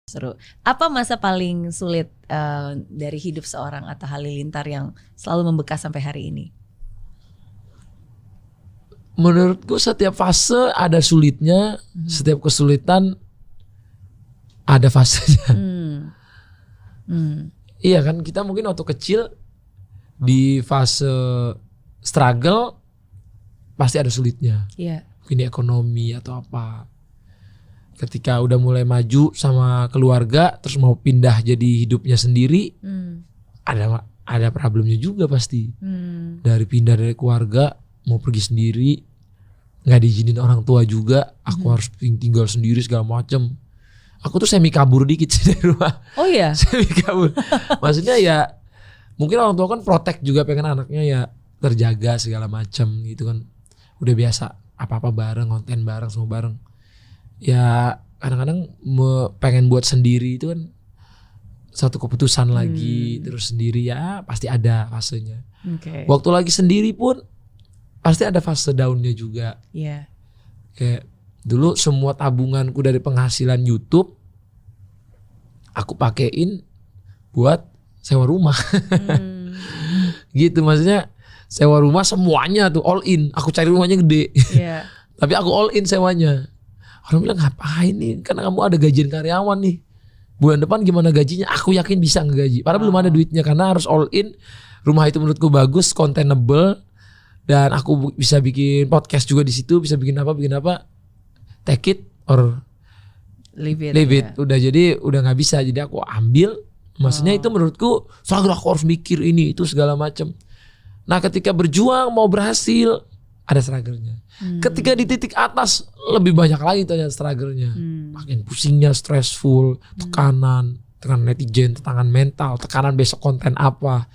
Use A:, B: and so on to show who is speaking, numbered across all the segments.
A: Seru. Apa masa paling sulit dari hidup seorang Atta Halilintar yang selalu membekas sampai hari ini?
B: Menurutku setiap fase ada sulitnya, setiap kesulitan ada fasenya. Iya kan, kita mungkin waktu kecil di fase struggle pasti ada sulitnya.
A: Iya.
B: Mungkin di ekonomi atau apa. Ketika udah mulai maju sama keluarga, terus mau pindah jadi hidupnya sendiri, ada problemnya juga pasti. Dari pindah dari keluarga mau pergi sendiri, nggak diizinin orang tua juga, aku harus tinggal sendiri segala macem. Aku tuh semi kabur dikit sih dari rumah.
A: Oh iya.
B: Semi kabur. Maksudnya ya mungkin orang tua kan protect juga, pengen anaknya ya terjaga segala macem gitu kan. Udah biasa apa-apa bareng, konten bareng, semua bareng. Ya kadang-kadang pengen buat sendiri itu kan satu keputusan lagi, terus sendiri ya pasti ada fasenya. Waktu lagi sendiri pun pasti ada fase downnya juga. Kayak dulu semua tabunganku dari penghasilan YouTube aku pakein buat sewa rumah. Gitu, maksudnya sewa rumah semuanya tuh all in. Aku cari rumahnya gede, tapi aku all in sewanya. Orang bilang ngapain nih, karena kamu ada gajian karyawan nih, bulan depan gimana gajinya? Aku yakin bisa ngegaji, padahal belum ada duitnya, karena harus all in. Rumah itu menurutku bagus, contentable, dan aku bisa bikin podcast juga di situ, bisa bikin apa, take it or leave it. Udah, jadi udah nggak bisa, jadi aku ambil. Maksudnya itu menurutku soalnya aku harus mikir ini itu segala macam. Nah ketika berjuang mau berhasil ada struggle-nya. Ketika di titik atas lebih banyak lagi ternyata struggle-nya. Makin pusingnya, stressful, tekanan netizen, tekanan mental, tekanan besok konten apa,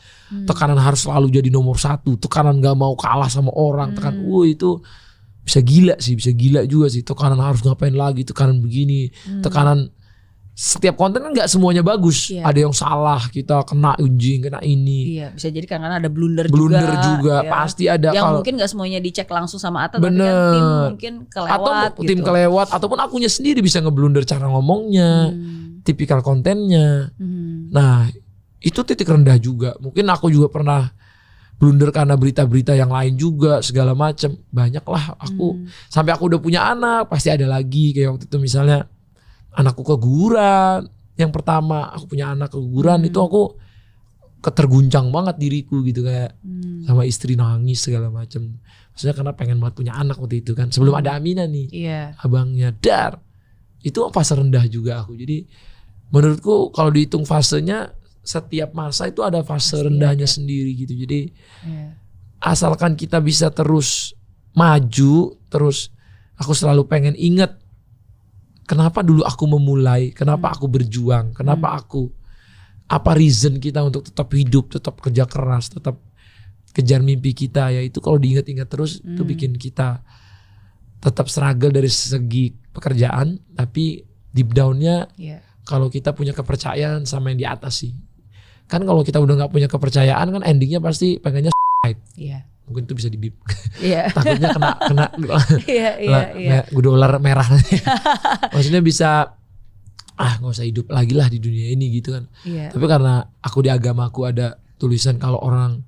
B: tekanan harus selalu jadi nomor satu, tekanan gak mau kalah sama orang, tekanan itu bisa gila juga sih. Tekanan harus ngapain lagi, tekanan begini, tekanan setiap konten kan nggak semuanya bagus, ada yang salah, kita kena unjing, kena ini.
A: Iya, bisa jadi karena ada blunder
B: juga
A: ya.
B: Pasti ada.
A: Yang mungkin nggak semuanya dicek langsung sama Atta,
B: tapi kan
A: tim mungkin kelewat.
B: Atau tim kelewat, ataupun akunya sendiri bisa ngeblunder cara ngomongnya, tipikal kontennya. Nah itu titik rendah juga. Mungkin aku juga pernah blunder karena berita-berita yang lain juga segala macam. Banyak lah aku. Sampai aku udah punya anak pasti ada lagi. Kayak waktu itu misalnya anakku keguguran, yang pertama aku punya anak keguguran, itu aku keterguncang banget diriku gitu, kayak sama istri nangis segala macam. Maksudnya karena pengen banget punya anak waktu itu kan, sebelum ada Amina nih, abangnya Dar. Itu fase rendah juga aku. Jadi menurutku kalau dihitung fasenya, setiap masa itu ada fase rendahnya sendiri gitu. Jadi asalkan kita bisa terus maju, terus aku selalu pengen ingat kenapa dulu aku memulai, kenapa aku berjuang, kenapa apa reason kita untuk tetap hidup, tetap kerja keras, tetap kejar mimpi kita. Ya itu kalau diingat-ingat terus itu bikin kita tetap struggle dari segi pekerjaan, tapi deep down-nya kalau kita punya kepercayaan sama yang di atas sih. Kan kalau kita udah gak punya kepercayaan kan endingnya pasti pengennya mungkin itu bisa dibip. Takutnya kena dolar merah. Maksudnya bisa nggak usah hidup lagi lah di dunia ini gitu kan. Tapi karena aku di agamaku ada tulisan kalau orang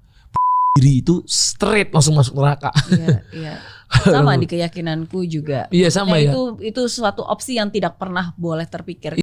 B: diri itu straight langsung masuk neraka.
A: Sama di keyakinanku juga.
B: Iya sama ya.
A: Itu suatu opsi yang tidak pernah boleh terpikir.